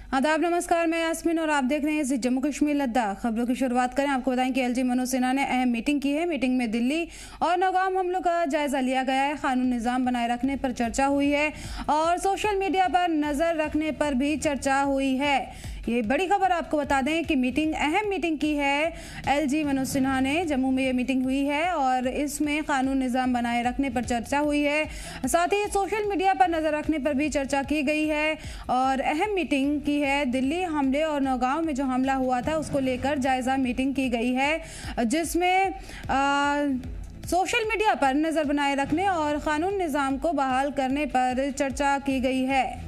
आदाब, नमस्कार। मैं यास्मीन और आप देख रहे हैं जम्मू कश्मीर लद्दाख खबरों की शुरुआत करें। आपको बताएं कि एलजी मनोज सिन्हा ने अहम मीटिंग की है। मीटिंग में दिल्ली और नौगाम हमलों का जायजा लिया गया है। कानून निज़ाम बनाए रखने पर चर्चा हुई है और सोशल मीडिया पर नज़र रखने पर भी चर्चा हुई है। ये बड़ी खबर आपको बता दें कि अहम मीटिंग की है एलजी मनोज सिन्हा ने। जम्मू में ये मीटिंग हुई है और इसमें कानून निज़ाम बनाए रखने पर चर्चा हुई है, साथ ही सोशल मीडिया पर नज़र रखने पर भी चर्चा की गई है। और अहम मीटिंग की है दिल्ली हमले और नौगांव में जो हमला हुआ था उसको लेकर जायज़ा मीटिंग की गई है, जिसमें सोशल मीडिया पर नज़र बनाए रखने और कानून निज़ाम को बहाल करने पर चर्चा की गई है।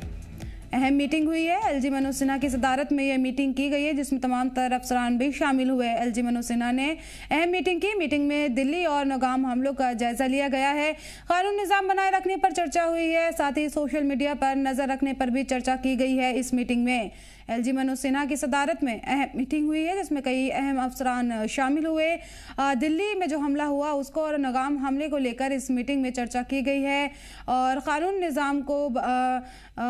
अहम मीटिंग हुई है। एलजी मनोज सिन्हा की सदारत में यह मीटिंग की गई है, जिसमें तमाम तर अफसरान भी शामिल हुए। एलजी मनोज सिन्हा ने अहम मीटिंग की। मीटिंग में दिल्ली और नौगाम हमलों का जायजा लिया गया है, कानून निज़ाम बनाए रखने पर चर्चा हुई है, साथ ही सोशल मीडिया पर नज़र रखने पर भी चर्चा की गई है। इस मीटिंग में एलजी मनोज सिन्हा की सदारत में अहम मीटिंग हुई है, जिसमें कई अहम अफसरान शामिल हुए। दिल्ली में जो हमला हुआ उसको और नौगाम हमले को लेकर इस मीटिंग में चर्चा की गई है और कानून निज़ाम को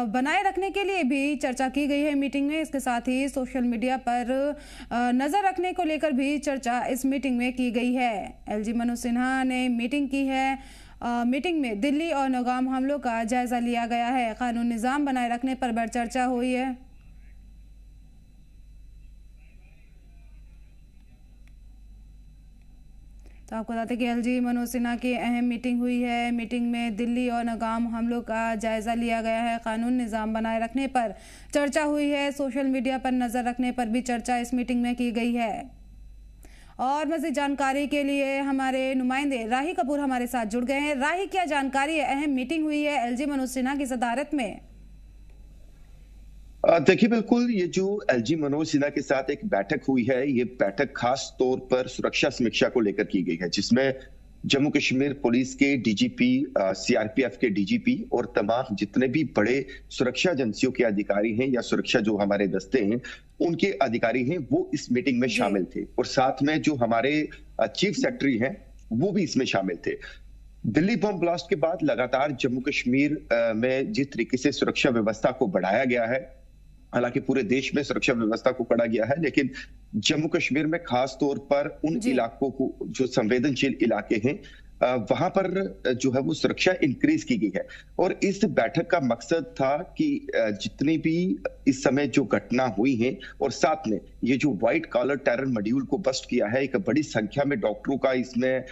बनाए रखने के लिए भी चर्चा की गई है मीटिंग में। इसके साथ ही सोशल मीडिया पर नज़र रखने को लेकर भी चर्चा इस मीटिंग में की गई है। एलजी मनोज सिन्हा ने मीटिंग की है। मीटिंग में दिल्ली और नौगाम हमलों का जायजा लिया गया है। कानून निज़ाम बनाए रखने पर बढ़ चर्चा हुई है। तो आपको बताते कि एलजी मनोज सिन्हा की अहम मीटिंग हुई है। मीटिंग में दिल्ली और नौगाम हमलों का जायजा लिया गया है, कानून निज़ाम बनाए रखने पर चर्चा हुई है, सोशल मीडिया पर नज़र रखने पर भी चर्चा इस मीटिंग में की गई है। और मज़ीद जानकारी के लिए हमारे नुमाइंदे राही कपूर हमारे साथ जुड़ गए हैं। राही, क्या जानकारी है? अहम मीटिंग हुई है एलजी मनोज सिन्हा की सदारत में। देखिए, बिल्कुल ये जो एलजी मनोज सिन्हा के साथ एक बैठक हुई है, ये बैठक खास तौर पर सुरक्षा समीक्षा को लेकर की गई है, जिसमें जम्मू कश्मीर पुलिस के डीजीपी, सीआरपीएफ के डीजीपी और तमाम जितने भी बड़े सुरक्षा एजेंसियों के अधिकारी हैं या सुरक्षा जो हमारे दस्ते हैं उनके अधिकारी हैं, वो इस मीटिंग में शामिल थे। और साथ में जो हमारे चीफ सेक्रेटरी हैं वो भी इसमें शामिल थे। दिल्ली बम ब्लास्ट के बाद लगातार जम्मू कश्मीर में जिस तरीके से सुरक्षा व्यवस्था को बढ़ाया गया है, हालांकि पूरे देश में सुरक्षा व्यवस्था को कड़ा गया है, लेकिन जम्मू कश्मीर में खास तौर पर उन इलाकों को जो संवेदनशील इलाके हैं वहां पर जो है वो सुरक्षा इंक्रीज की गई है। और इस बैठक का मकसद था कि जितनी भी इस समय जो घटना हुई है और साथ में ये जो व्हाइट कॉलर टेरर मॉड्यूल को बस्ट किया है, एक बड़ी संख्या में डॉक्टरों का इसमें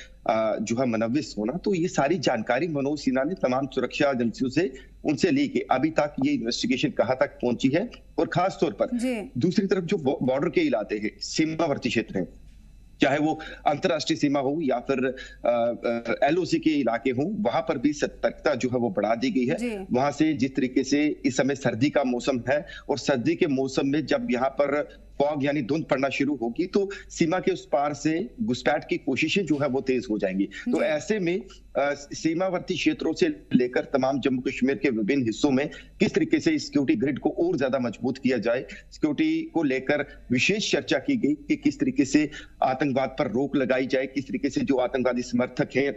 जो है मुनव्विस होना, तो ये सारी जानकारी मनोज सिन्हा ने तमाम सुरक्षा एजेंसियों से उनसे ली कि अभी तक ये इन्वेस्टिगेशन कहां तक पहुंची है। और खास तौर पर दूसरी तरफ जो बॉर्डर के इलाके हैं, सीमावर्ती क्षेत्र हैं, चाहे वो अंतरराष्ट्रीय सीमा हो या फिर एलओसी के इलाके हो, वहां पर भी सतर्कता जो है वो बढ़ा दी गई है। वहां से जिस तरीके से इस समय सर्दी का मौसम है और सर्दी के मौसम में जब यहाँ पर फॉग यानी धुंध पड़ना शुरू होगी तो सीमा के उस पार से घुसपैठ की कोशिशें जो है वो तेज हो जाएंगी। तो ऐसे में सीमावर्ती क्षेत्रों से लेकर तमाम जम्मू कश्मीर के विभिन्न हिस्सों में किस तरीके से सिक्योरिटी ग्रिड को और ज्यादा मजबूत किया जाए, सिक्योरिटी को लेकर विशेष चर्चा की गई कि किस तरीके से आतंकवाद पर रोक लगाई जाए, किस तरीके से जो आतंकवादी समर्थक हैं,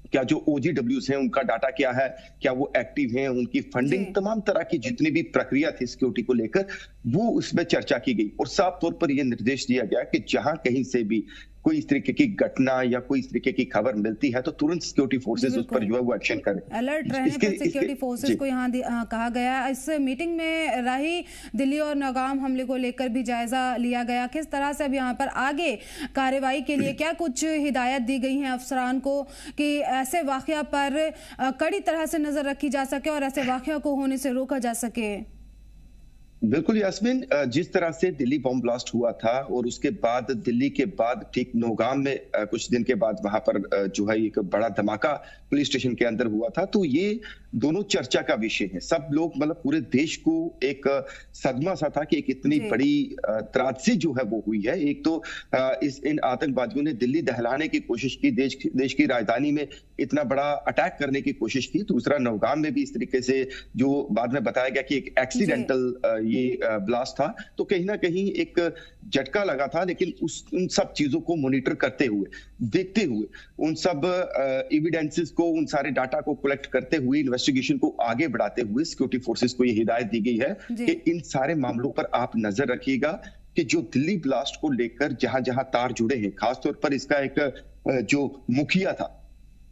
क्या जो OGWs हैं उनका डाटा क्या है, क्या वो एक्टिव हैं, उनकी फंडिंग, तमाम तरह की जितनी भी प्रक्रिया थी सिक्योरिटी को लेकर वो उसमें चर्चा की गई। और साफ तौर पर यह निर्देश दिया गया कि जहां कहीं से भी कोई इस तरीके की घटना या कोई इस तरीके की खबर मिलती है तो तुरंत सिक्योरिटी फोर्सेस उस पर जो है वो एक्शन करें। अलर्ट रहने पर सिक्योरिटी फोर्सेस को यहाँ कहा गया। इस मीटिंग में राही दिल्ली और नौगाम हमले को लेकर भी जायजा लिया गया। किस तरह से अब यहाँ पर आगे कार्रवाई के लिए क्या कुछ हिदायत दी गई हैं अफसरान को कि ऐसे वाकया पर कड़ी तरह से नजर रखी जा सके और ऐसे वाकया को होने से रोका जा सके? बिल्कुल यास्मीन, जिस तरह से दिल्ली बम ब्लास्ट हुआ था और उसके बाद दिल्ली के बाद ठीक नौगाम में कुछ दिन के बाद वहां पर जो है एक बड़ा धमाका पुलिस स्टेशन के अंदर हुआ था, तो ये दोनों चर्चा का विषय है। सब लोग मतलब पूरे देश को एक सदमा सा था कि एक इतनी बड़ी त्रासदी जो है वो हुई है। एक तो इन आतंकवादियों ने दिल्ली दहलाने की कोशिश की, देश की राजधानी में इतना बड़ा अटैक करने की कोशिश की। दूसरा, नौगाम में भी इस तरीके से जो बाद में बताया गया कि एक एक्सीडेंटल ये ब्लास्ट था, तो कहीं ना कहीं एक झटका लगा था। लेकिन उन सब चीजों को मॉनिटर करते हुए, देखते हुए, उन सब एविडेंसेस को, उन सारे डाटा को कलेक्ट करते हुए, इन्वेस्टिगेशन को आगे बढ़ाते हुए सिक्योरिटी फोर्सेस को ये हिदायत दी गई है कि इन सारे मामलों पर आप नजर रखिएगा कि जो दिल्ली ब्लास्ट को लेकर जहां जहां तार जुड़े हैं, खासतौर पर इसका एक जो मुखिया था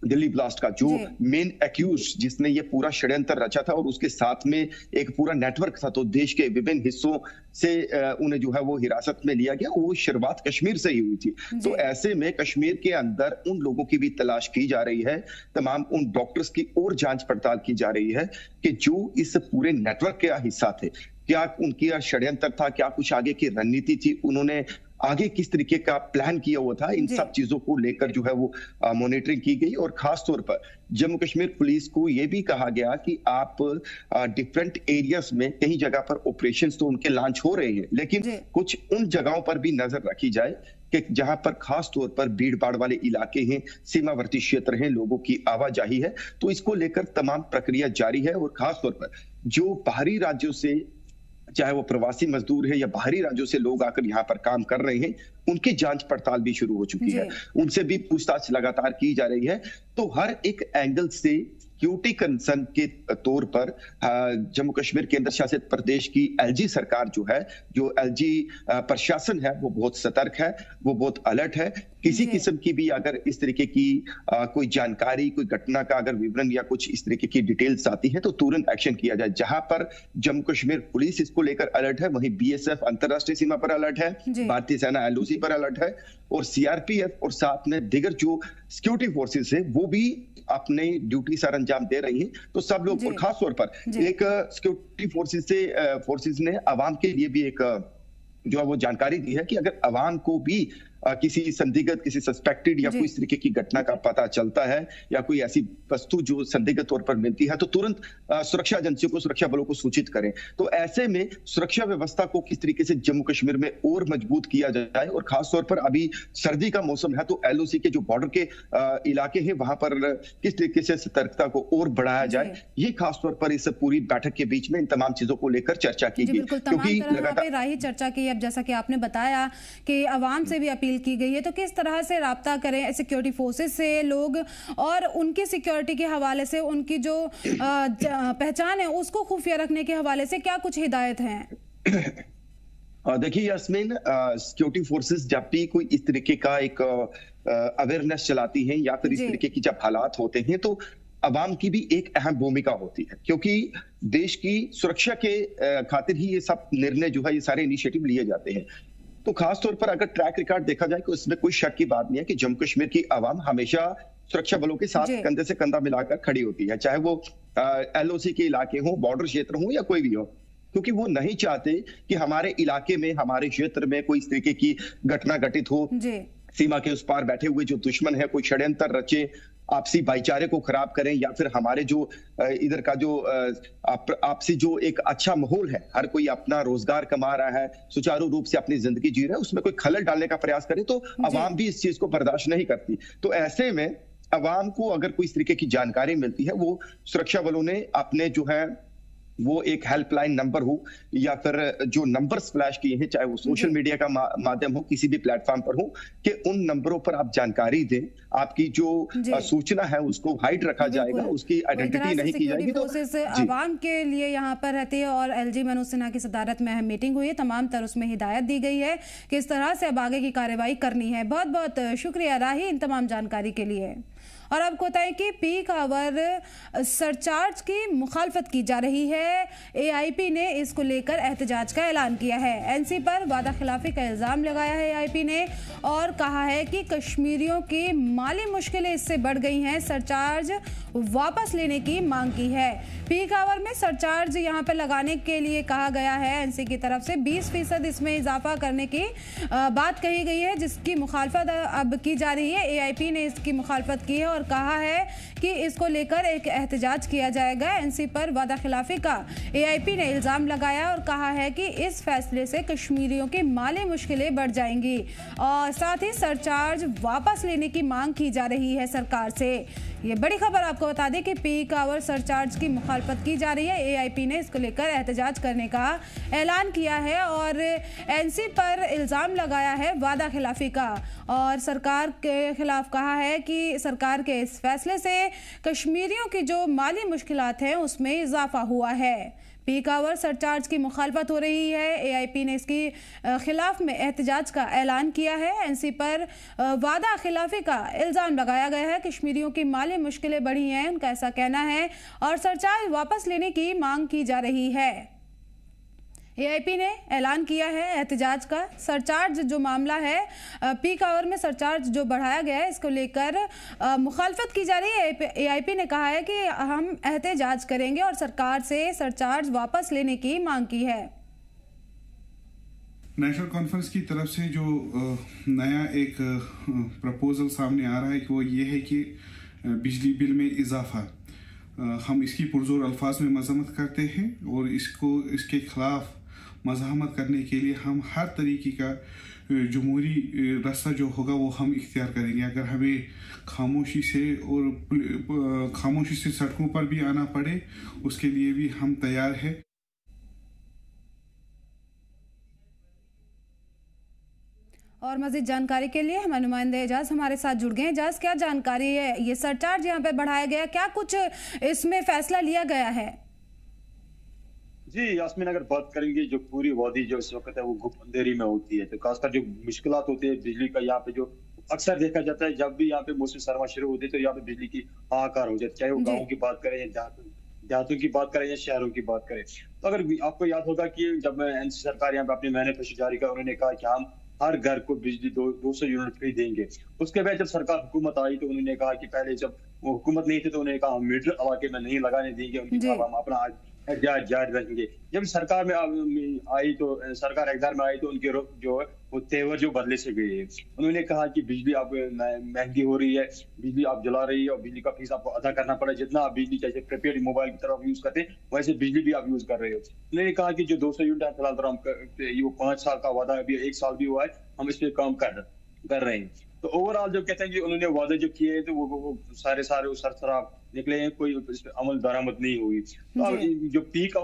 दिल्ली ब्लास्ट का, जो मेन एक्यूज जिसने ये पूरा षड्यंत्र रचा था, और उसके साथ में एक पूरा नेटवर्क था, तो देश के विभिन्न हिस्सों से उन्हें जो है वो हिरासत में लिया गया। वो शुरुआत कश्मीर से ही हुई थी। तो ऐसे में कश्मीर के अंदर उन लोगों की भी तलाश की जा रही है, तमाम उन डॉक्टर्स की और जांच पड़ताल की जा रही है कि जो इस पूरे नेटवर्क के हिस्सा थे, क्या उनकी षड्यंत्र था, क्या कुछ आगे की रणनीति थी, उन्होंने आगे किस तरीके का प्लान किया हुआ था। इन सब चीजों को लेकर जो है वो मॉनिटरिंग की गई। और खास तौर पर जम्मू कश्मीर पुलिस को यह भी कहा गया कि आप डिफरेंट एरियाज में कई जगह पर ऑपरेशंस तो उनके लॉन्च हो रहे हैं, लेकिन कुछ उन जगहों पर भी नजर रखी जाए कि जहां पर खास तौर पर भीड़ भाड़ वाले इलाके हैं, सीमावर्ती क्षेत्र हैं, लोगों की आवाजाही है, तो इसको लेकर तमाम प्रक्रिया जारी है। और खास तौर पर जो बाहरी राज्यों से, चाहे वो प्रवासी मजदूर है या बाहरी राज्यों से लोग आकर यहाँ पर काम कर रहे हैं, उनकी जांच पड़ताल भी शुरू हो चुकी है। उनसे भी पूछताछ लगातार की जा रही है। तो हर एक एंगल से सिक्योरिटी कंसर्न के तौर पर जम्मू कश्मीर केंद्र शासित प्रदेश की एलजी सरकार जो है, जो एलजी प्रशासन है, वो बहुत सतर्क है, वो बहुत अलर्ट है। किसी किस्म की भी अगर इस तरीके की कोई जानकारी, कोई घटना का अगर विवरण या कुछ इस तरीके की डिटेल्स आती है तो तुरंत एक्शन किया जाए। जहां पर जम्मू कश्मीर पुलिस इसको लेकर अलर्ट है, वहीं बीएसएफ अंतरराष्ट्रीय सीमा पर अलर्ट है, भारतीय सेना एलओसी पर अलर्ट है, और सीआरपीएफ और साथ में दिगर जो सिक्योरिटी फोर्सेस है वो भी अपने ड्यूटी सर अंजाम दे रही हैं। तो सब लोग, और खास तौर पर एक सिक्योरिटी फोर्सेस ने अवाम के लिए भी एक जो है वो जानकारी दी है कि अगर अवाम को भी किसी संदिग्ध, किसी सस्पेक्टेड या कोई इस तरीके की घटना का पता चलता है या कोई ऐसी वस्तु जो संदिग्ध तौर पर मिलती है, तो तुरंत सुरक्षा एजेंसियों को, सुरक्षा बलों को सूचित करें। तो ऐसे में सुरक्षा व्यवस्था को किस तरीके से जम्मू कश्मीर में और मजबूत किया जाए, और खासतौर पर अभी सर्दी का मौसम है, तो एलओसी के जो बॉर्डर के इलाके हैं वहां पर किस तरीके से सतर्कता को और बढ़ाया जाए, ये खासतौर पर इस पूरी बैठक के बीच में इन तमाम चीजों को लेकर चर्चा की गई। क्योंकि लगातार चर्चा की। अब जैसा कि आपने बताया कि अवाम से भी अपील की गई है, तो किस तरह से राब्ता करें सिक्योरिटी फोर्सेस से लोग, और उनकी सिक्योरिटी के हवाले से, उनकी जो पहचान है उसको खुफिया रखने के हवाले से क्या कुछ हिदायत हैं? देखिए यास्मीन, सिक्योरिटी फोर्सेस जब भी कोई इस तरीके का एक अवेयरनेस चलाती हैं या फिर इस तरीके की जब हालात होते हैं, तो अवाम की भी एक अहम भूमिका होती है, क्योंकि देश की सुरक्षा के खातिर ही ये सब निर्णय जो है, ये सारे इनिशिएटिव लिए जाते हैं। तो खास तौर पर अगर ट्रैक रिकॉर्ड देखा जाए तो इसमें कोई शक की बात नहीं है कि जम्मू कश्मीर की आवाम हमेशा सुरक्षा बलों के साथ कंधे से कंधा मिलाकर खड़ी होती है, चाहे वो एलओसी के इलाके हो, बॉर्डर क्षेत्र हो या कोई भी हो, क्योंकि वो नहीं चाहते कि हमारे इलाके में, हमारे क्षेत्र में कोई इस तरीके की घटना घटित हो। सीमा के उस पार बैठे हुए जो दुश्मन है कोई षड्यंत्र रचे, आपसी भाईचारे को खराब करें, या फिर हमारे जो इधर का जो आपसी जो एक अच्छा माहौल है, हर कोई अपना रोजगार कमा रहा है, सुचारू रूप से अपनी जिंदगी जी रहा है, उसमें कोई खलल डालने का प्रयास करे तो अवाम भी इस चीज को बर्दाश्त नहीं करती। तो ऐसे में अवाम को अगर कोई इस तरीके की जानकारी मिलती है, वो सुरक्षा बलों ने अपने जो है वो एक हेल्पलाइन नंबर हो या फिर जो नंबर्स फ्लैश किए हैं, चाहे वो सोशल मीडिया का माध्यम हो, किसी भी प्लेटफॉर्म पर हो, कि उन नंबरों पर आप जानकारी दें। आपकी जो सूचना है उसको हाइड रखा जाएगा, उसकी आइडेंटिटी नहीं की जाएगी। तो आवाम के लिए यहाँ पर रहती है, और एलजी मनोज सिन्हा की सदारत में अहम मीटिंग हुई है, तमाम तरह उसमें हिदायत दी गई है कि इस तरह से अब आगे की कार्रवाई करनी है। बहुत बहुत शुक्रिया राही इन तमाम जानकारी के लिए। और अब बताएं कि पीक आवर सरचार्ज की मुखालफत की जा रही है। एआईपी ने इसको लेकर एहतजाज का ऐलान किया है। एनसी पर वादा खिलाफी का इल्जाम लगाया है एआईपी ने, और कहा है कि कश्मीरियों की माली मुश्किलें इससे बढ़ गई हैं, सरचार्ज वापस लेने की मांग की है। पीक आवर में सरचार्ज यहां पर लगाने के लिए कहा गया है एनसी की तरफ से 20% इसमें इजाफा करने की बात कही गई है, जिसकी मुखालफत अब की जा रही है। एआईपी ने इसकी मुखालफत की है और कहा है कि इसको लेकर एक एहतजाज किया जाएगा। एनसी पर वादा खिलाफी का एआईपी ने इल्जाम लगाया और कहा है कि इस फैसले से कश्मीरियों की माली मुश्किलें बढ़ जाएंगी, और साथ ही सरचार्ज वापस लेने की मांग की जा रही है सरकार से। ये बड़ी खबर आपको बता दें कि पीक आवर सरचार्ज की मुखालफत की जा रही है। एआईपी ने इसको लेकर एहतजाज करने का ऐलान किया है और एनसी पर इल्ज़ाम लगाया है वादा खिलाफी का और सरकार के खिलाफ कहा है कि सरकार के इस फैसले से कश्मीरियों की जो माली मुश्किलात हैं उसमें इजाफा हुआ है। पीक आवर सरचार्ज की मुखालफत हो रही है। एआईपी ने इसकी खिलाफ में एहतजाज का ऐलान किया है। एनसी पर वादा खिलाफी का इल्ज़ाम लगाया गया है। कश्मीरियों की माली मुश्किलें बढ़ी हैं, उनका ऐसा कहना है और सरचार्ज वापस लेने की मांग की जा रही है। एआईपी ने ऐलान किया है एहतजाज का। सरचार्ज जो मामला है, पीक आवर में सरचार्ज जो बढ़ाया गया है, इसको लेकर मुखालफत की जा रही है। एआईपी ने कहा है कि हम एहतजाज करेंगे और सरकार से सरचार्ज वापस लेने की मांग की है। नेशनल कॉन्फ्रेंस की तरफ से जो नया एक प्रपोजल सामने आ रहा है कि वो ये है कि बिजली बिल में इजाफा, हम इसकी पुरजोर अल्फाज में मजम्मत करते हैं और इसके खिलाफ मज़ाहमत करने के लिए हम हर तरीके का जमहूरी रास्ता जो होगा वो हम इख्तियार करेंगे। अगर हमें खामोशी से सड़कों पर भी आना पड़े उसके लिए भी हम तैयार हैं। और मजीद जानकारी के लिए हमारे नुमाइंदे एजाज हमारे साथ जुड़ गए। एजाज, क्या जानकारी है? ये सरचार्ज यहाँ पे बढ़ाया गया, क्या कुछ इसमें फैसला लिया गया है? जी यास्मीन, अगर बात करेंगे जो पूरी वादी जो इस वक्त है वो गुप्त अंधेरी में होती है, तो खासकर जो मुश्किलात होती है बिजली का, यहाँ पे जो अक्सर देखा जाता है जब भी यहाँ पे मौसम सरमा शुरू होती है तो यहाँ पे बिजली की हाहाकार हो जाती है, चाहे वो गाँव की बात करें या देहातों की बात करें या शहरों की बात करें। तो अगर आपको याद होगा कि जब एनसी सरकार यहाँ पे अपने मैनिफेस्टो जारी कर, उन्होंने कहा कि हम हर घर को बिजली 200 यूनिट फ्री देंगे। उसके बाद जब सरकार हुकूमत आई तो उन्होंने कहा कि पहले जब वो हुकूमत नहीं थी तो उन्होंने कहा हम मीटर इलाके में नहीं लगाने देंगे, उनके खिलाफ हम अपना जायज रखेंगे। जब सरकार में आई तो सरकार इक़्तिदार में आई तो उनके जो है वो तेवर जो बदले से गए हैं। उन्होंने कहा कि बिजली अब महंगी हो रही है, बिजली आप जला रही है और बिजली का फीस आपको अदा करना पड़ा। जितना आप बिजली जैसे प्रीपेड मोबाइल की तरफ यूज करते हैं वैसे बिजली भी आप यूज कर रहे हो। उन्होंने कहा कि जो 200 यूनिट फिलहाल हम ये 5 साल का वादा, अभी 1 साल भी हुआ है, हम इस पे काम कर रहे हैं। तो ओवरऑल जो कहते हैं कि उन्होंने वादे जो किए तो वो सारे सरसराब निकले हैं, कोई इस पे अमल दरामद नहीं हुई। तो अब जो पीक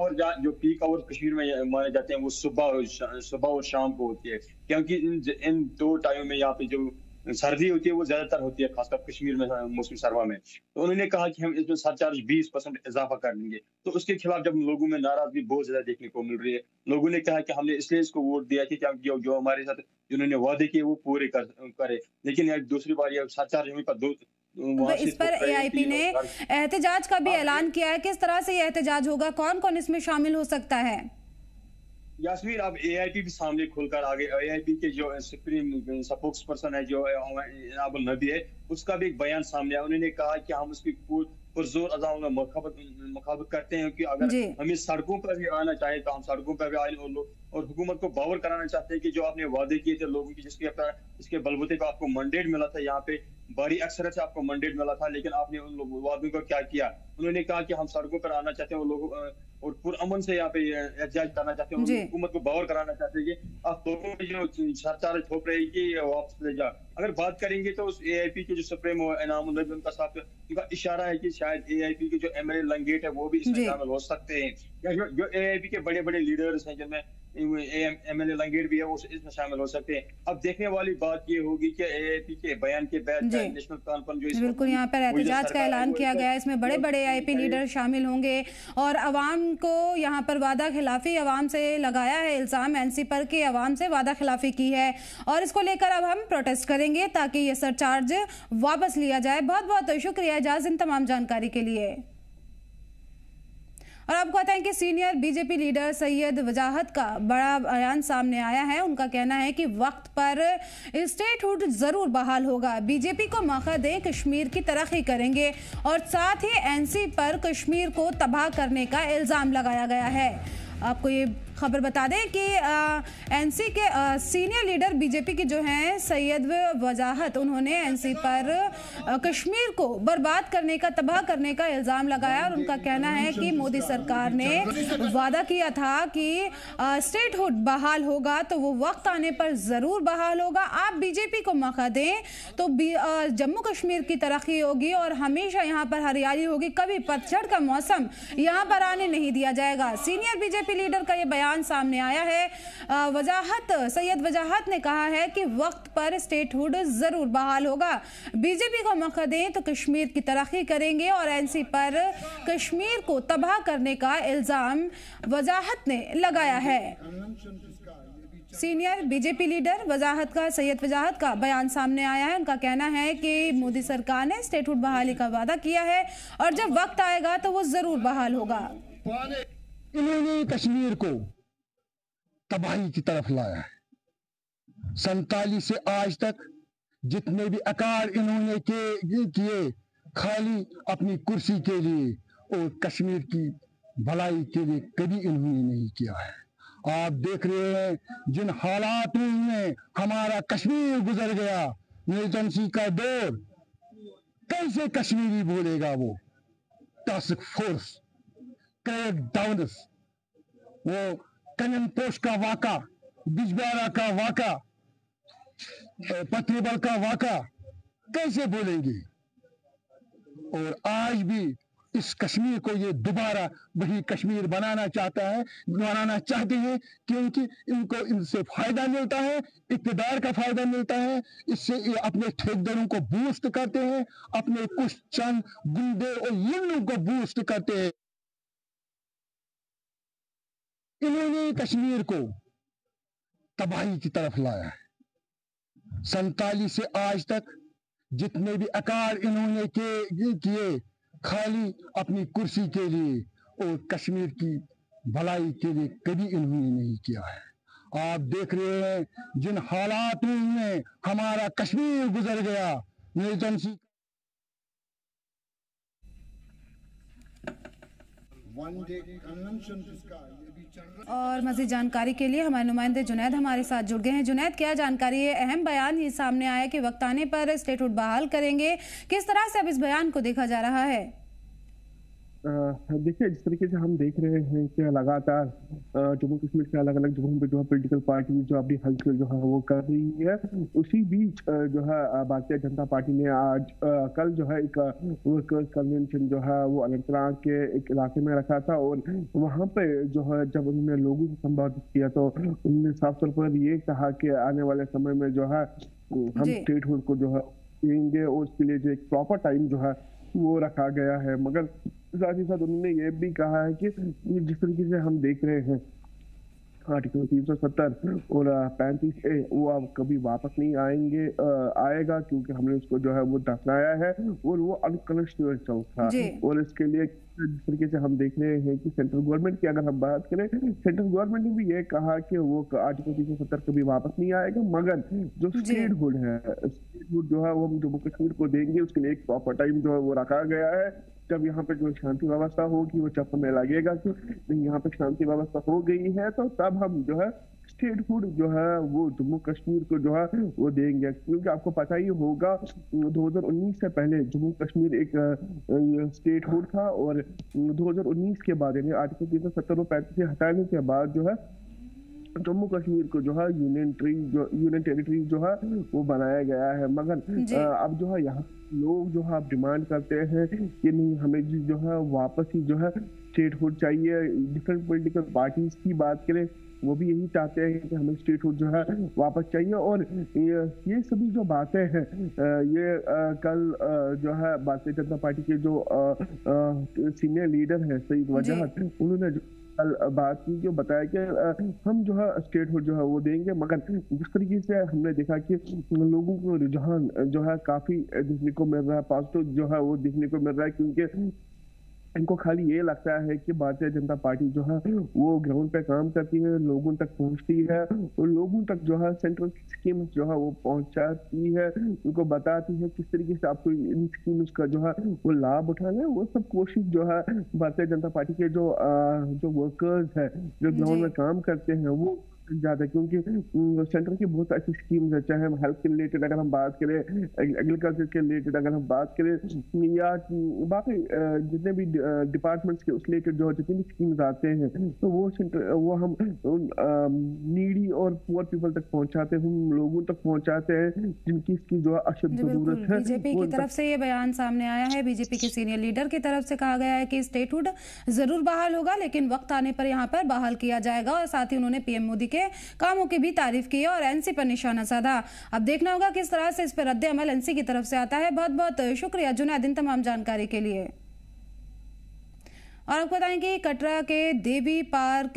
आवर कश्मीर में माने जाते हैं वो सुबह और शाम को होती है, क्योंकि इन 2 टाइम में यहाँ पे जो सर्दी होती है वो ज्यादातर होती है, खासकर कश्मीर में मौसम सरमा में। तो उन्होंने कहा कि हम इसमें सरचार्ज 20% इजाफा कर देंगे। तो उसके खिलाफ जब लोगों में नाराजगी बहुत ज्यादा देखने को मिल रही है, लोगों ने कहा कि हमने इसलिए इसको वोट दिया कि जो हमारे साथ जिन्होंने वादे किए वो पूरे करे, लेकिन दूसरी बार ये सरचार्ज हमें पर इस पर एआईपी ने एहतजाज का भी ऐलान किया है। किस तरह से ये एहतजाज होगा, कौन कौन इसमें शामिल हो सकता है? यास्मीन, अब एआईपी भी सामने खुलकर आगे, एआईपी के जो सुप्रीम स्पोक्स पर्सन है जो इनामुल नबी है, उसका भी एक बयान सामने आया। उन्होंने कहा कि हम उसकी पुरजोर अज़ाम में मुखालफत करते हैं कि अगर हमें सड़कों पर भी आना चाहे तो हम सड़कों पर भी आए और हुकूमत को बावर कराना चाहते हैं कि जो आपने वादे किए थे लोगों की, जिसके बलबूते पे आपको मैंडेट मिला था, यहाँ पे बड़ी अक्सरत से आपको मैंडेट मिला था, लेकिन आपने उन वादों को क्या किया। उन्होंने कहा कि हम सड़कों पर आना चाहते हैं और पुरअमन से यहाँ पे एहतजाज करना चाहते हैं, हुकूमत को बावर कराना चाहते हैं कि आप लोगों पे जो सरचार्ज थोप रही कि वापस ले जा। अगर बात करेंगे तो उस एआईपी के जो सुप्रीम इनामुल नबी, उनका इशारा है कि शायद एआईपी के जो एमएलए लंगेट है वो भी इसमें शामिल हो सकते हैं, या जो एआईपी के बड़े बड़े लीडर्स हैं जिनमें एमएलए लंगेट भी है वो इसमें शामिल हो सकते हैं। अब देखने वाली बात ये होगी कि एआईपी के बयान के बाद नेशनल कॉन्फ्रेंस जो बिल्कुल यहाँ पर एहतजाज का ऐलान किया गया है, इसमें बड़े बड़े एआईपी लीडर शामिल होंगे और अवाम को यहाँ पर वादा खिलाफी अवाम से लगाया है इल्जाम एनसी पर कि अवाम से वादा खिलाफी की है और इसको लेकर अब हम प्रोटेस्ट करेंगे ताकि ये सरचार्ज वापस लिया जाए। बहुत बहुत शुक्रिया एजाज इन तमाम जानकारी के लिए। और आपको बताएं कि सीनियर बीजेपी लीडर सैयद वजाहत का बड़ा बयान सामने आया है। उनका कहना है कि वक्त पर स्टेटहुड जरूर बहाल होगा, बीजेपी को मौका दें, कश्मीर की तरक्की करेंगे और साथ ही एनसी पर कश्मीर को तबाह करने का इल्जाम लगाया गया है। आपको ये खबर बता दें कि एनसी के सीनियर लीडर बीजेपी के जो हैं सैयद वजाहत, उन्होंने एनसी पर कश्मीर को बर्बाद करने का, तबाह करने का इल्ज़ाम लगाया और उनका कहना है कि मोदी सरकार ने वादा किया था कि स्टेटहुड बहाल होगा तो वो वक्त आने पर ज़रूर बहाल होगा। आप बीजेपी को मौका दें तो जम्मू कश्मीर की तरक्की होगी और हमेशा यहाँ पर हरियाली होगी, कभी पतझड़ का मौसम यहाँ पर आने नहीं दिया जाएगा। सीनियर बीजेपी लीडर का ये बयान सामने आया है। सैयद वजाहत ने कहा है कि वक्त पर स्टेटहुड जरूर बहाल होगा, बीजेपी को मौका दें तो कश्मीर की तरक्की करेंगे और एनसी पर कश्मीर को तबाह करने का इल्जाम वजाहत ने लगाया है। सीनियर बीजेपी लीडर सैयद वजाहत का बयान सामने आया है। उनका कहना है कि मोदी सरकार ने स्टेटहुड बहाली का वादा किया है और जब वक्त आएगा तो वो जरूर बहाल होगा। इन्होंने कश्मीर को तबाही की तरफ लाया है। 47 से आज तक जितने भी अकार इन्होंने किए खाली अपनी कुर्सी के लिए और कश्मीर की भलाई के लिए कभी इन्होंने नहीं किया है। आप देख रहे हैं जिन हालात में हमारा कश्मीर गुजर गया, मिलिटेंसी का दौर, कैसे कश्मीरी बोलेगा वो? टास्क फोर्स, क्रैक डाउन्स, वो कनन पोश का वाका, बिजबारा का वाका, पत्नीबल का वाका कैसे बोलेंगे? और आज भी इस कश्मीर को ये दोबारा वही कश्मीर बनाना चाहते हैं क्योंकि इनको इनसे फायदा मिलता है, इक़्तिदार का फायदा मिलता है। इससे ये अपने ठेकेदारों को बूस्ट करते हैं, अपने कुछ चंद गुंडे और लुन्नों को बूस्ट करते हैं। इन्होंने कश्मीर को तबाही की तरफ लाया है। 47 से आज तक जितने भी अकार इन्होंने किए खाली अपनी कुर्सी के लिए और कश्मीर की भलाई के लिए कभी इन्होंने नहीं किया है। आप देख रहे हैं जिन हालात में हमारा कश्मीर गुजर गया, मिलिटेंसी और मज़ीद जानकारी के लिए हमारे नुमाइंदे जुनैद हमारे साथ जुड़ गए हैं। जुनैद, क्या जानकारी है? अहम बयान ये सामने आया कि वक्त आने पर स्टेटहुड बहाल करेंगे, किस तरह से अब इस बयान को देखा जा रहा है? देखिए, जिस तरीके से हम देख रहे हैं कि लगातार जम्मू कश्मीर के अलग अलग जगहों पे जो है पॉलिटिकल पार्टी जो अपनी हलचल जो है वो कर रही है, उसी बीच जो है भारतीय जनता पार्टी ने आज कल जो है एक वर्कर्स कन्वेंशन जो है वो अनंतनाग के एक इलाके में रखा था और वहाँ पे जो है जब उन्होंने लोगों को संबोधित किया तो उन्होंने साफ तौर पर ये कहा कि आने वाले समय में जो है हम स्टेटहुड को जो है देंगे और उसके लिए जो एक प्रॉपर टाइम जो है वो रखा गया है। मगर साथ ही साथ उन्होंने ये भी कहा है कि जिस तरीके से हम देख रहे हैं आर्टिकल 370 और 35A वो अब कभी वापस नहीं आएगा क्योंकि हमने उसको जो है वो दफनाया है और वो अनकॉन्स्टिट्यूशनल था। और इसके लिए जिस तरीके से हम देख रहे हैं कि सेंट्रल गवर्नमेंट की अगर हम बात करें, सेंट्रल गवर्नमेंट ने भी ये कहा कि वो आर्टिकल 370 कभी वापस नहीं आएगा, मगर जो स्टेटहुड है, स्टेटहुड जो है वो हम जम्मू कश्मीर को देंगे, उसके लिए एक प्रॉपर टाइम जो है वो रखा गया है। जब यहाँ पे जो शांति व्यवस्था होगी वो जब हमें लगेगा कि नहीं यहाँ पे शांति व्यवस्था हो गई है तो तब हम जो है स्टेटहुड जो है वो जम्मू कश्मीर को जो है वो देंगे। क्योंकि आपको पता ही होगा 2019 से पहले जम्मू कश्मीर एक स्टेटहुड था और 2019 के बाद यानी आर्टिकल 370 और 35 हटाने के बाद जो है जम्मू कश्मीर को जो है यूनियन टेरिटरी जो है वो बनाया गया है। मगर अब जो है यहाँ लोग जो है डिमांड करते हैं कि नहीं हमें जो है वापस ही जो है स्टेटहुड चाहिए। डिफरेंट पॉलिटिकल पार्टीज की बात करें वो भी यही चाहते हैं कि हमें स्टेटहुड जो है वापस चाहिए। और ये सभी जो बातें हैं ये कल जो है भारतीय जनता पार्टी के जो सीनियर लीडर है सैयद वजाहत, उन्होंने कल बात की, जो बताया कि हम जो है स्टेटहुड जो है वो देंगे। मगर जिस तरीके से हमने देखा कि लोगों को रुझान जो है काफी देखने को मिल रहा है, पॉजिटिव जो है वो देखने को मिल रहा है, क्योंकि इनको खाली ये लगता है कि भारतीय जनता पार्टी जो है वो ग्राउंड पे काम करती है, लोगों तक पहुंचती है और लोगों तक जो है सेंट्रल स्कीम्स जो है वो पहुंचाती है, उनको बताती है किस तरीके से आपको इन स्कीम्स का जो है वो लाभ उठाना है। वो सब कोशिश जो है भारतीय जनता पार्टी के जो वर्कर्स है, जो ग्राउंड में काम करते हैं, वो ज्यादा, क्योंकि सेंटर की बहुत अच्छी स्कीम्स है, चाहे हम हेल्थ के रिलेटेड अगर हम बात करें, एग्रीकल्चर के रिलेटेड अगर हम बात करें, या बाकी जितने भी डिपार्टमेंट्स के उस रिलेटेड जो जितनी भी स्कीम्स आते हैं तो वो हम नीडी और पुअर पीपल तक पहुंचाते हैं, हम लोगों तक पहुंचाते हैं जिनकी इसकी जो अशुद्ध जरूरत है। बीजेपी की तरफ से ये बयान सामने आया है, बीजेपी के सीनियर लीडर की तरफ से कहा गया है कि स्टेटहुड जरूर बहाल होगा लेकिन वक्त आने पर यहाँ पर बहाल किया जाएगा। और साथ ही उन्होंने पीएम मोदी के कामों की भी तारीफ की और एनसी पर निशाना साधा। अब देखना होगा किस तरह से इस पर रद्द अमल एनसी की तरफ से आता है। बहुत बहुत शुक्रिया जुनैद इन तमाम जानकारी के लिए। और आपको बताएं कि कटरा के देवी पार्क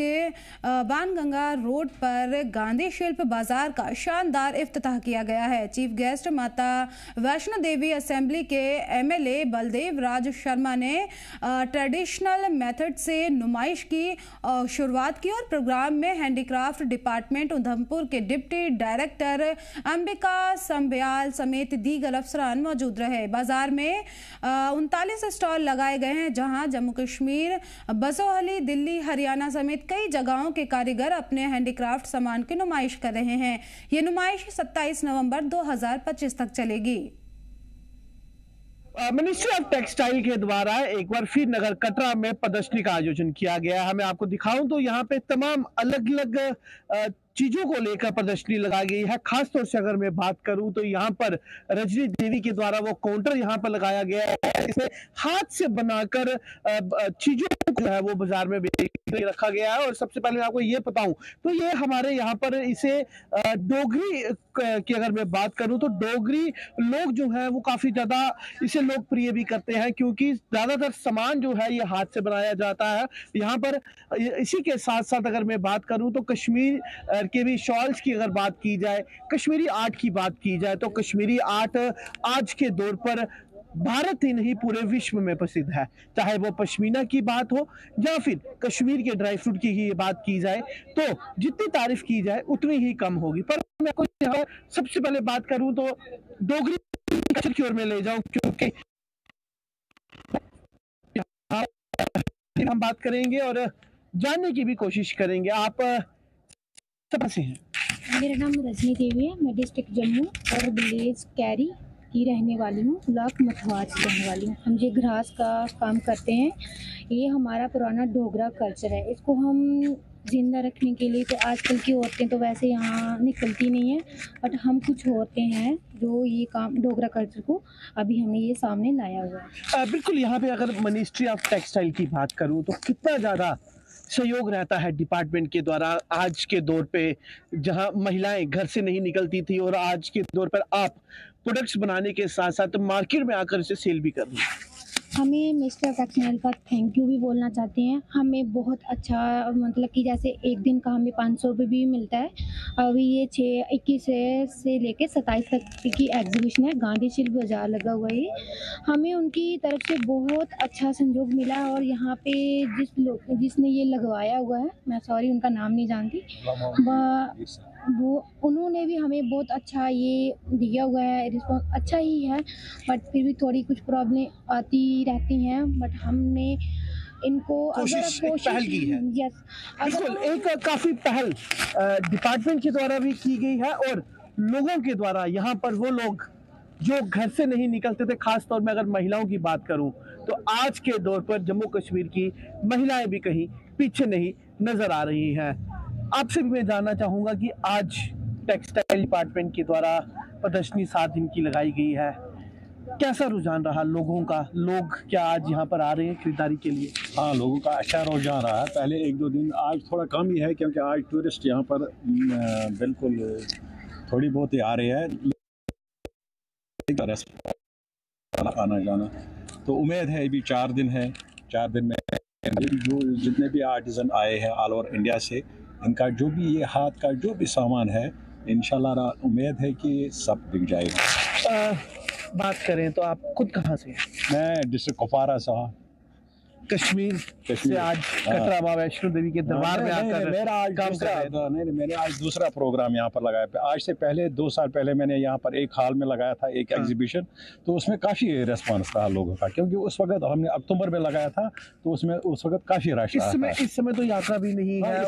बाणगंगा रोड पर गांधी शिल्प बाजार का शानदार इफ्तिताह किया गया है। चीफ गेस्ट माता वैष्णो देवी असेंबली के एमएलए बलदेव राज शर्मा ने ट्रेडिशनल मेथड से नुमाइश की शुरुआत की और प्रोग्राम में हैंडीक्राफ्ट डिपार्टमेंट उधमपुर के डिप्टी डायरेक्टर अंबिका संबयाल समेत दीगर अफसरान मौजूद रहे। बाजार में 39 स्टॉल लगाए गए हैं जहां जम्मू कश्मीर, बसोहली, दिल्ली, हरियाणा समेत कई जगहों के कारीगर अपने हैंडीक्राफ्ट सामान की नुमाइश कर रहे हैं। ये नुमाइश 27 नवंबर 2025 तक चलेगी। मिनिस्ट्री ऑफ टेक्सटाइल के द्वारा एक बार फिर नगर कटरा में प्रदर्शनी का आयोजन किया गया है। मैं आपको दिखाऊं तो यहाँ पे तमाम अलग अलग चीजों को लेकर प्रदर्शनी लगाई गई है। खास तौर से अगर मैं बात करूं तो यहाँ पर रजनी देवी के द्वारा वो काउंटर यहाँ पर लगाया गया है, इसमें हाथ से बनाकर चीजों को है वो बाजार में रखा गया है। और सबसे पहले मैं आपको ये बताऊं तो ये हमारे यहाँ पर इसे डोगरी की अगर मैं बात करूं तो डोगरी लोग जो है वो काफी ज्यादा इसे लोकप्रिय भी करते हैं, क्योंकि ज्यादातर सामान जो है ये हाथ से बनाया जाता है यहाँ पर। इसी के साथ साथ अगर मैं बात करूं तो कश्मीर के भी शॉल्स की अगर बात की जाए, कश्मीरी आर्ट की बात की जाए तो कश्मीरी आर्ट आज के दौर पर भारत ही नहीं पूरे विश्व में प्रसिद्ध है। चाहे वो पश्मीना की बात हो या फिर कश्मीर के ड्राई फ्रूट की ही बात की जाए तो जितनी तारीफ की जाए उतनी ही कम होगी। पर मैं आपको सबसे पहले बात करूं तो डोगरी कल्चर की ओर में ले जाऊं, क्योंकि हम बात करेंगे और जानने की भी कोशिश करेंगे। आप कहाँ से हैं? मेरा नाम रजनी देवी है, मैं डिस्ट्रिक्ट जम्मू और विलेज कैरी की रहने वाली हूँ, ब्लॉक मथवार से रहने वाली हूँ। हम ये घरास का काम करते हैं। ये हमारा पुराना डोगरा कल्चर है, इसको हम जिंदा रखने के लिए तो आजकल की औरतें तो वैसे यहाँ निकलती नहीं है, बट हम कुछ औरतें हैं जो ये काम डोगरा कल्चर को अभी हमने ये सामने लाया हुआ है। बिल्कुल, यहाँ पे अगर मिनिस्ट्री ऑफ टेक्सटाइल की बात करूँ तो कितना ज़्यादा सहयोग रहता है डिपार्टमेंट के द्वारा आज के दौर पे, जहां महिलाएं घर से नहीं निकलती थी और आज के दौर पर आप प्रोडक्ट्स बनाने के साथ साथ मार्केट में आकर इसे सेल भी कर रही हैं। हमें मिस्टर टेक्सटाइल का थैंक यू भी बोलना चाहते हैं। हमें बहुत अच्छा, मतलब कि जैसे एक दिन का हमें 500 रुपये भी मिलता है। अभी ये 21 से लेकर 27 तक की एग्जीबिशन है, गांधी शिल्प बाजार लगा हुआ है। हमें उनकी तरफ से बहुत अच्छा सहयोग मिला और यहाँ पे जिसने ये लगवाया हुआ है, मैं सॉरी उनका नाम नहीं जानती, वो उन्होंने भी हमें बहुत अच्छा ये दिया हुआ है, रिस्पॉन्स अच्छा ही है। बट फिर भी थोड़ी कुछ प्रॉब्लम आती रहती हैं, बट हमने इनको कोशिश पहल की है। यस, बिल्कुल, एक काफी पहल डिपार्टमेंट के द्वारा भी की गई है और लोगों के द्वारा। यहाँ पर वो लोग जो घर से नहीं निकलते थे, खास तौर में अगर महिलाओं की बात करूं तो आज के दौर पर जम्मू कश्मीर की महिलाएं भी कहीं पीछे नहीं नजर आ रही हैं। आपसे भी मैं जानना चाहूंगा कि आज टेक्सटाइल डिपार्टमेंट के द्वारा प्रदर्शनी 7 दिन की लगाई गई है, कैसा रुझान रहा लोगों का? लोग क्या आज यहाँ पर आ रहे हैं खरीदारी के लिए? हाँ, लोगों का अच्छा रुझान रहा है। पहले 1-2 दिन, आज थोड़ा कम ही है क्योंकि आज टूरिस्ट यहाँ पर बिल्कुल थोड़ी बहुत ही आ रहे हैं आना जाना। तो उम्मीद है अभी 4 दिन है, 4 दिन में जो जितने भी आर्टिजन आए हैं ऑल ओवर इंडिया से, इनका जो भी ये हाथ का जो भी सामान है, इंशाल्लाह उम्मीद है कि सब बिक जाएगा। बात करें तो आप खुद कहाँ से? मैं डिस्ट्रिक्ट कुपवारा से। कश्मीर से आज कटरा माँ वैष्णो देवी के दरबार में आकर मैंने आज दूसरा प्रोग्राम यहाँ पर लगाया। आज से पहले 2 साल पहले मैंने यहाँ पर एक हाल में लगाया था एक एग्जीबिशन, तो उसमें काफ़ी रिस्पांस था लोगों का, क्योंकि उस वक्त हमने अक्टूबर में लगाया था, तो उसमें उस वक्त काफ़ी रश था। इस समय तो यात्रा भी नहीं है,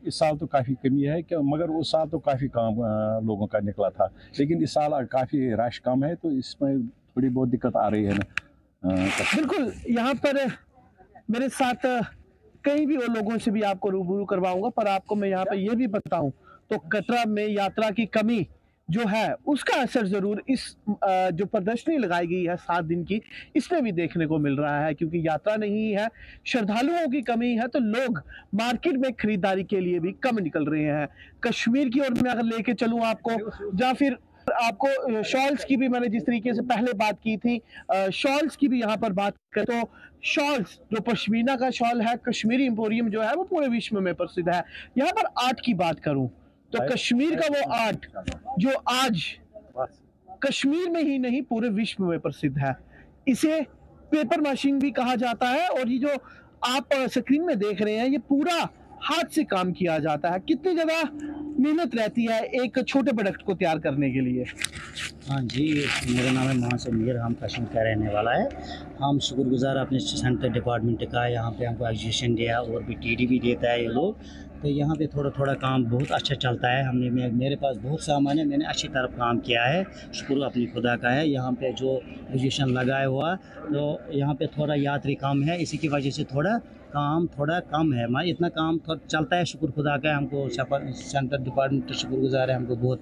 इस साल तो काफ़ी कमी है, मगर उस साल तो काफ़ी कम लोगों का निकला था, लेकिन इस साल काफ़ी रश कम है, तो इसमें थोड़ी बहुत दिक्कत आ रही है ना। बिल्कुल, यहाँ पर मेरे साथ कई भी और लोगों से भी आपको रूबरू करवाऊंगा, पर आपको मैं यहाँ पर यह भी बताऊं तो कटरा में यात्रा की कमी जो है उसका असर जरूर इस जो प्रदर्शनी लगाई गई है 7 दिन की, इसमें भी देखने को मिल रहा है, क्योंकि यात्रा नहीं है, श्रद्धालुओं की कमी है, तो लोग मार्केट में खरीदारी के लिए भी कम निकल रहे हैं। कश्मीर की ओर मैं अगर लेके चलूं आपको, या फिर आपको शॉल्स की भी, मैंने जिस तरीके से पहले बात की थी, शॉल्स की भी यहाँ पर बात करें तो शॉल्स जो पश्मीना का शॉल है, कश्मीरी एम्पोरियम जो है वो पूरे विश्व में प्रसिद्ध है। यहाँ पर आर्ट की बात करूं तो कश्मीर का वो आर्ट जो आज कश्मीर में ही नहीं पूरे विश्व में प्रसिद्ध है, इसे पेपर मशीन भी कहा जाता है। और ये जो आप स्क्रीन में देख रहे हैं, ये पूरा हाथ से काम किया जाता है। कितनी ज्यादा मेहनत रहती है एक छोटे प्रोडक्ट को तैयार करने के लिए? हाँ जी, मेरा नाम है मोहम्मद मीर, हम कश्मीर का रहने वाला है। हम शुक्रगुजार अपने सेंट्रल डिपार्टमेंट का, यहाँ पे हमको एग्जीबिशन दिया और भी टीडी भी देता है ये लोग, तो यहाँ पे थोड़ा थोड़ा काम बहुत अच्छा चलता है। मेरे पास बहुत सामान है, मैंने अच्छी तरफ काम किया है, शुक्र अपनी खुदा का है। यहाँ पे जो एग्जीबिशन लगाया हुआ तो यहाँ पे थोड़ा यात्री कम है, इसी की वजह से काम थोड़ा कम है। हमारा इतना काम चलता है, शुक्र खुदा का है। हमको सेंट्रल डिपार्टमेंट शुक्रगुजार है, हमको बहुत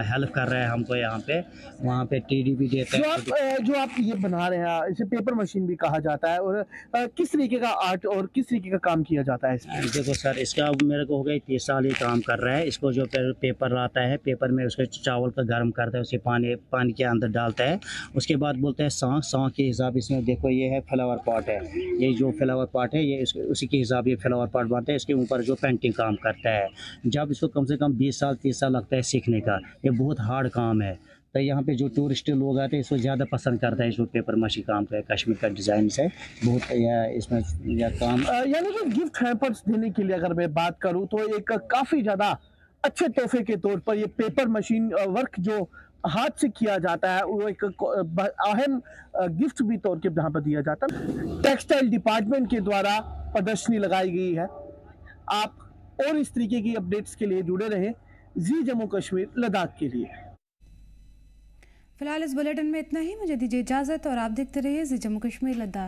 हेल्प कर रहा है हमको यहाँ पे, वहाँ पे टीडी भी देता है। जो आप ये बना रहे हैं, इसे पेपर मशीन भी कहा जाता है, और किस तरीके का आर्ट और किस तरीके का काम किया जाता है इसमें? देखो सर, इसका मेरे को हो गया 30 साल ये काम कर रहा है। इसको जो पेपर आता है, पेपर में उसके चावल का गर्म करता है, उसे पानी के अंदर डालता है, उसके बाद बोलता है सांख के हिसाब। इसमें देखो ये है फ्लावर पॉट है, ये जो फ्लावर पॉट है ये उसी के हिसाब ये फ्लावर पॉट बनता है। इसके ऊपर जो पेंटिंग काम करता है, जब इसको कम से कम 20 साल 30 साल लगता है सीखने का, ये बहुत हार्ड काम है। तो यहाँ पे जो टूरिस्ट लोग आते हैं इसको ज़्यादा पसंद करता है, जो पेपर माशी काम का है, कश्मीर का डिज़ाइन से बहुत इसमें यह काम। यानी कि गिफ्ट हैम्पर्स देने के लिए अगर मैं बात करूँ तो एक काफ़ी ज़्यादा अच्छे तोहफे के तौर पर ये पेपर मशीन वर्क जो हाथ से किया जाता है, वो एक अहम गिफ्ट भी तौर के यहाँ पर दिया जाता है। टेक्सटाइल डिपार्टमेंट के द्वारा प्रदर्शनी लगाई गई है। आप और इस तरीके की अपडेट्स के लिए जुड़े रहें जी जम्मू कश्मीर लद्दाख के लिए। फिलहाल इस बुलेटिन में इतना ही, मुझे दीजिए इजाजत और आप देखते रहिए जी जम्मू कश्मीर लद्दाख।